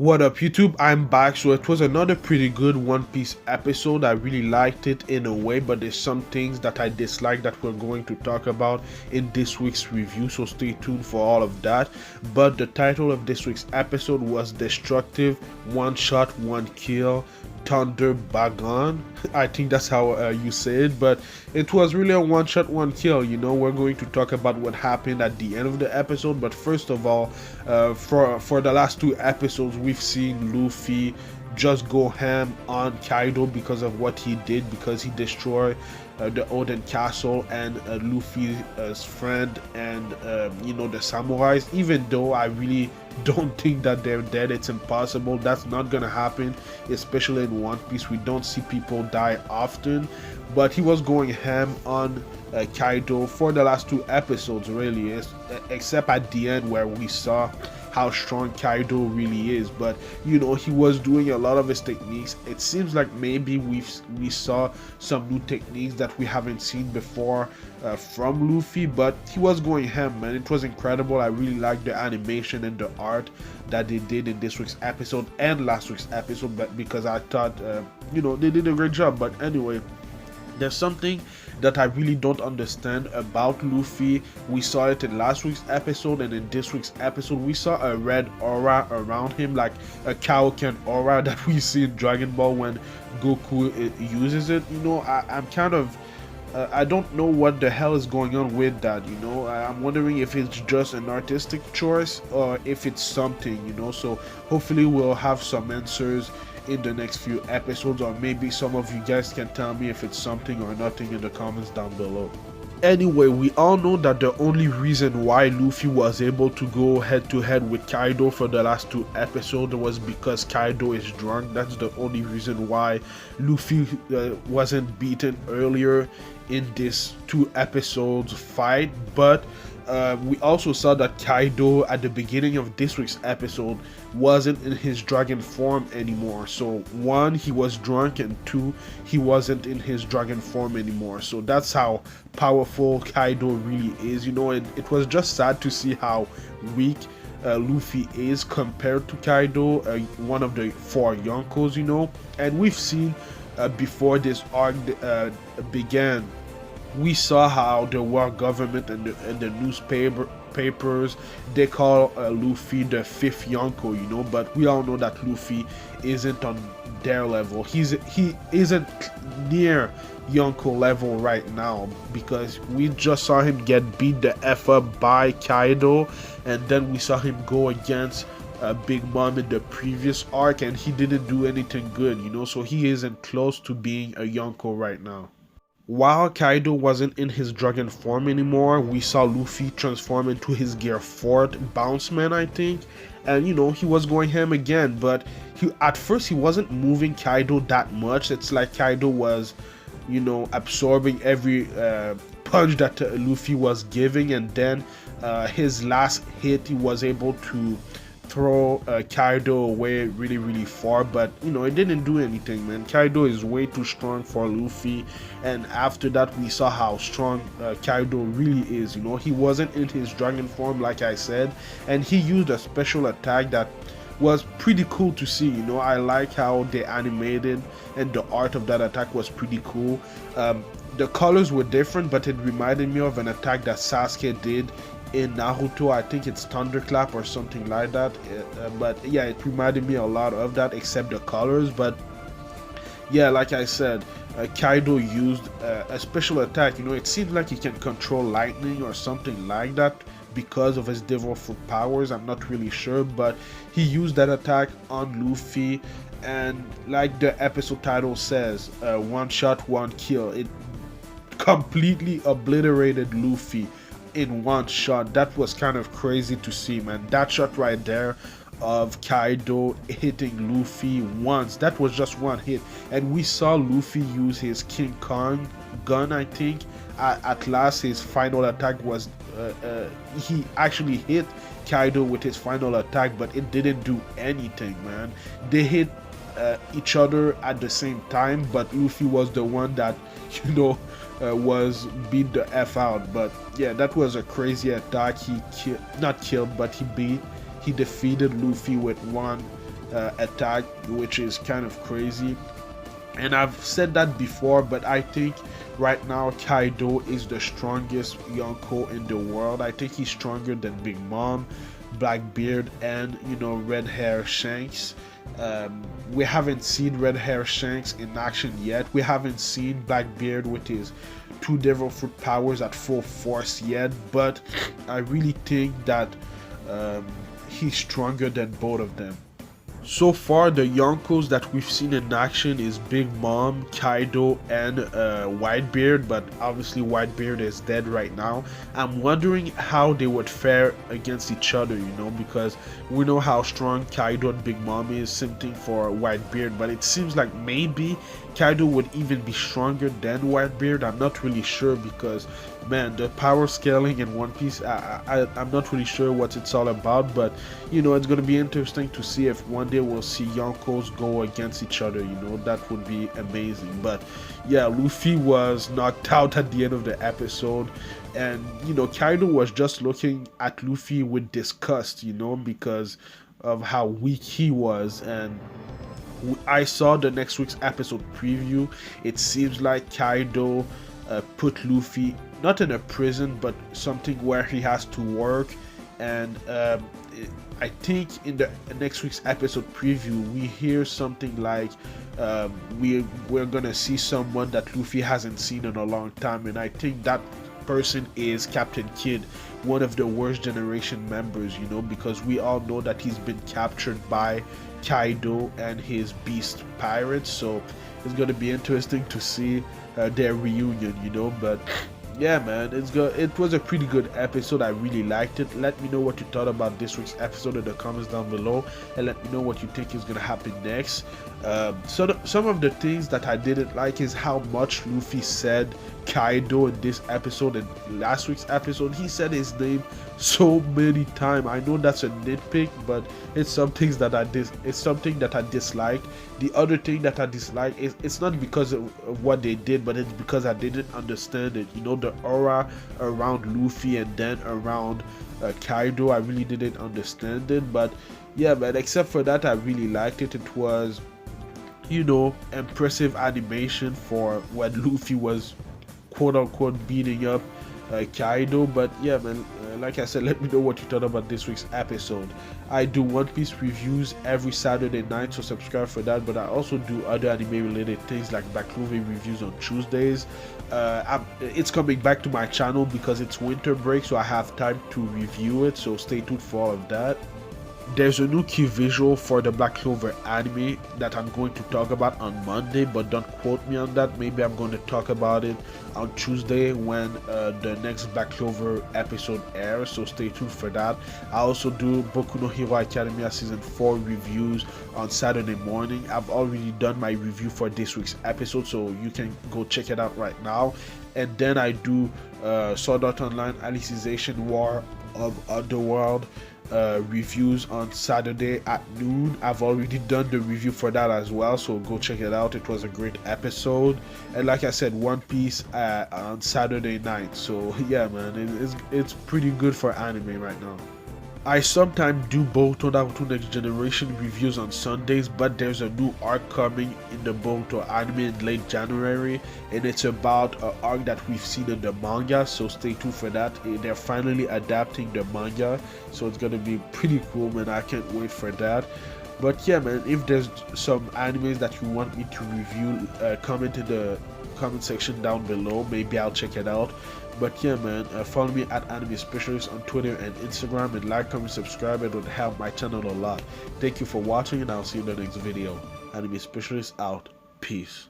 What up YouTube, I'm back. So it was another pretty good One Piece episode. I really liked it in a way, but there's some things that I dislike that we're going to talk about in this week's review, so stay tuned for all of that. But the title of this week's episode was Destructive One Shot One Kill Thunder Bagon. I think that's how you say it, but it was really a one shot one kill. We're going to talk about what happened at the end of the episode, but first of all, for the last two episodes we've seen Luffy just go ham on Kaido because of what he did, because he destroyed the Oden Castle and Luffy's friend and the samurais. Even though I really don't think that they're dead, it's impossible. That's not gonna happen, especially in One Piece. We don't see people die often, but he was going ham on Kaido for the last two episodes, really, except at the end where we saw how strong Kaido really is. But he was doing a lot of his techniques. It seems like maybe we saw some new techniques that we haven't seen before from Luffy, but he was going ham, man. It was incredible. I really liked the animation and the art that they did in this week's episode and last week's episode, but because I thought they did a great job. But anyway, there's something that I really don't understand about Luffy. We saw it in last week's episode, and in this week's episode we saw a red aura around him, like a Kaioken aura that we see in Dragon Ball when Goku uses it. I'm kind of I don't know what the hell is going on with that. I'm wondering if it's just an artistic choice or if it's something, so hopefully we'll have some answers in the next few episodes, or maybe some of you guys can tell me if it's something or nothing in the comments down below. Anyway, we all know that the only reason why Luffy was able to go head to head with Kaido for the last two episodes was because Kaido is drunk. That's the only reason why Luffy wasn't beaten earlier in this two episodes fight. But we also saw that Kaido at the beginning of this week's episode wasn't in his dragon form anymore. So one, he was drunk, and two, he wasn't in his dragon form anymore. So that's how powerful Kaido really is, and it was just sad to see how weak Luffy is compared to Kaido, one of the four Yonkos, and we've seen before this arc began, we saw how the world government and the newspapers, they call Luffy the fifth Yonko, but we all know that Luffy isn't on their level. He isn't near Yonko level right now, because we just saw him get beat the F up by Kaido, and then we saw him go against Big Mom in the previous arc, and he didn't do anything good, so he isn't close to being a Yonko right now. While Kaido wasn't in his dragon form anymore, we saw Luffy transform into his Gear 4 Bounce Man, I think, and he was going ham again, but at first he wasn't moving Kaido that much. It's like Kaido was absorbing every punch that Luffy was giving, and then his last hit he was able to throw Kaido away really, really far, but it didn't do anything, man. Kaido is way too strong for Luffy, and after that we saw how strong Kaido really is. He wasn't in his dragon form, like I said, and he used a special attack that was pretty cool to see. I like how they animated, and the art of that attack was pretty cool. The colors were different, but it reminded me of an attack that Sasuke did in Naruto. I think it's Thunderclap or something like that, but yeah, it reminded me a lot of that, except the colors. But yeah, like I said, Kaido used a special attack. It seems like he can control lightning or something like that because of his devil fruit powers. I'm not really sure, but he used that attack on Luffy, and like the episode title says, one shot one kill. It completely obliterated Luffy in one shot. That was kind of crazy to see, man. That shot right there of Kaido hitting Luffy once, that was just one hit, and we saw Luffy use his King Kong gun, I think. At last, his final attack was he actually hit Kaido with his final attack, but it didn't do anything, man. They hit each other at the same time, but Luffy was the one that was beat the F out. But yeah, that was a crazy attack. He not killed, but he defeated Luffy with one attack, which is kind of crazy. And I've said that before, but I think right now Kaido is the strongest Yonko in the world. I think he's stronger than Big Mom, Blackbeard, and Red Hair Shanks. We haven't seen Red Hair Shanks in action yet. We haven't seen Blackbeard with his 2 Devil Fruit powers at full force yet, but I really think that he's stronger than both of them. So far, the Yonkos that we've seen in action is Big Mom, Kaido, and Whitebeard, but obviously Whitebeard is dead right now. I'm wondering how they would fare against each other, because we know how strong Kaido and Big Mom is, same thing for Whitebeard, but it seems like maybe Kaido would even be stronger than Whitebeard. I'm not really sure because, man, the power scaling in One Piece, I'm not really sure what it's all about, but it's going to be interesting to see if one day we'll see Yonkos go against each other. That would be amazing. But yeah, Luffy was knocked out at the end of the episode, and Kaido was just looking at Luffy with disgust, because of how weak he was. And I saw the next week's episode preview. It seems like Kaido put Luffy not in a prison, but something where he has to work. And I think in the next week's episode preview, we hear something like we're gonna see someone that Luffy hasn't seen in a long time, and I think that person is Captain Kidd, one of the worst generation members, because we all know that he's been captured by Kaido and his beast pirates. So it's gonna be interesting to see their reunion, but yeah, man, it was a pretty good episode. I really liked it. Let me know what you thought about this week's episode in the comments down below, and let me know what you think is gonna happen next. So some of the things that I didn't like is how much Luffy said Kaido in this episode and last week's episode. He said his name so many times. I know that's a nitpick, but it's some things that it's something that I disliked. The other thing that I dislike is it's not because of what they did, but it's because I didn't understand it. The aura around Luffy and then around Kaido, I really didn't understand it. But yeah, man, except for that, I really liked it. It was impressive animation for when Luffy was quote unquote beating up Kaido. But yeah, man, like I said, let me know what you thought about this week's episode. I do One Piece reviews every Saturday night, so subscribe for that. But I also do other anime related things like Black Clover reviews on Tuesdays. It's coming back to my channel because it's winter break, so I have time to review it, so stay tuned for all of that. There's a new key visual for the Black Clover anime that I'm going to talk about on Monday, but don't quote me on that. Maybe I'm going to talk about it on Tuesday when the next Black Clover episode airs, so stay tuned for that. I also do Boku no Hero Academia Season 4 reviews on Saturday morning. I've already done my review for this week's episode, so you can go check it out right now. And then I do Sword Art Online Alicization War of Underworld reviews on Saturday at noon. I've already done the review for that as well, so go check it out. It was a great episode. And like I said, One Piece on Saturday night. So yeah, man, it's pretty good for anime right now. I sometimes do Boruto Naruto Next Generation reviews on Sundays, but there's a new arc coming in the Boruto anime in late January, and it's about an arc that we've seen in the manga, so stay tuned for that. They're finally adapting the manga, so it's gonna be pretty cool, man. I can't wait for that. But yeah, man, if there's some animes that you want me to review, comment in the comment section down below. Maybe I'll check it out. But yeah, man, follow me at Anime Specialist on Twitter and Instagram, and like, comment, subscribe. It would help my channel a lot. Thank you for watching, and I'll see you in the next video. Anime Specialist out. Peace.